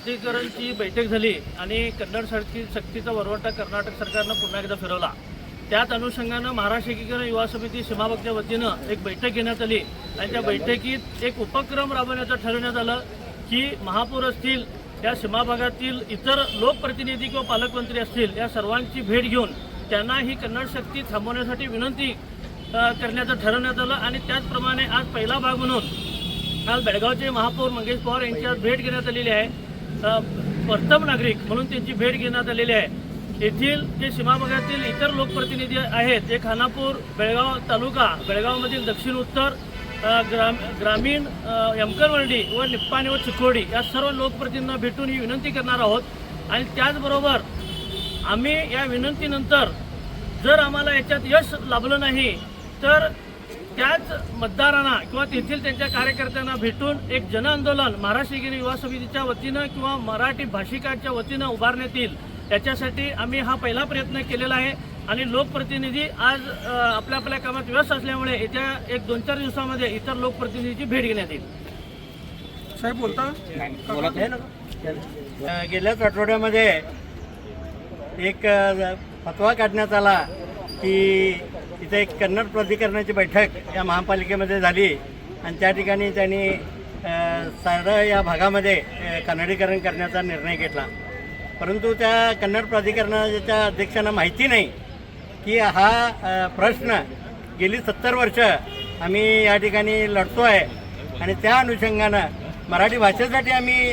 प्राधिकरणची बैठक झाली आणि कन्नड सक्तीचा वरवटा कर्नाटक सरकारनं पुन्हा एकदा फिरवला। त्याच अनुषंगानं महाराष्ट्र एकीकरण युवा समिती सीमाभागच्या वतीनं एक बैठक घेण्यात आली आणि त्या बैठकीत एक उपक्रम राबवण्याचं ठरवण्यात आलं की महापौर असतील, या सीमाभागातील इतर लोकप्रतिनिधी किंवा पालकमंत्री असतील, या सर्वांची भेट घेऊन त्यांना ही कन्नड सक्ती थांबवण्यासाठी विनंती करण्याचं ठरवण्यात आलं। आणि त्याचप्रमाणे आज पहिला भाग म्हणून आज बेळगावचे महापौर मंगेश पवार यांची भेट घेण्यात आलेली आहे। प्रथम नागरिक म्हणून त्यांची भेट घेण्यात आलेली आहे। येथील जे सीमाभागातील इतर लोकप्रतिनिधी आहेत, जे खानापूर, बेळगाव तालुका, बेळगावमधील दक्षिण उत्तर, ग्रामीण, यमकरवर्डी व निप्पाणी व चिकोडी या सर्व लोकप्रतिनिधींना भेटून ही विनंती करणार आहोत। आणि त्याचबरोबर आम्ही या विनंतीनंतर जर आम्हाला याच्यात यश लाभलं नाही तर त्याच मतदारांना किंवा तेथील त्यांच्या कार्यकर्त्यांना भेटून एक जनआंदोलन महाराष्ट्र एकीकरण युवा समितीच्या वतीनं किंवा मराठी भाषिकांच्या वतीनं उभारण्यात येईल। त्याच्यासाठी आम्ही हा पहिला प्रयत्न केलेला आहे आणि लोकप्रतिनिधी आज आपल्या आपल्या कामात व्यस्त असल्यामुळे येत्या 1-2-4 दिवसामध्ये इतर लोकप्रतिनिधीची भेट घेण्यात येईल। साहेब बोलता गेल्याच आठवड्यामध्ये एक फतवा काढण्यात आला की इथे एक कन्नड प्राधिकरणाची बैठक या महापालिकेमध्ये झाली आणि त्या ठिकाणी त्यांनी सारं या भागामध्ये कन्नडीकरण करण्याचा निर्णय घेतला। परंतु त्या कन्नड प्राधिकरणाच्या अध्यक्षांना माहिती नाही की हा प्रश्न गेली 70 वर्ष आम्ही या ठिकाणी लढतो आहे आणि त्या अनुषंगानं मराठी भाषेसाठी आम्ही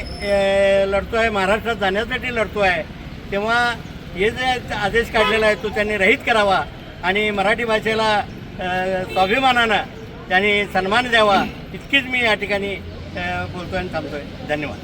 लढतो आहे, महाराष्ट्रात जाण्यासाठी लढतो आहे। तेव्हा हे जे आदेश काढलेला आहे तो त्यांनी रहित करावा आणि मराठी भाषेला स्वाभिमानानं त्यांनी सन्मान द्यावा, इतकीच मी या ठिकाणी बोलतोय आणि थांबतोय। धन्यवाद।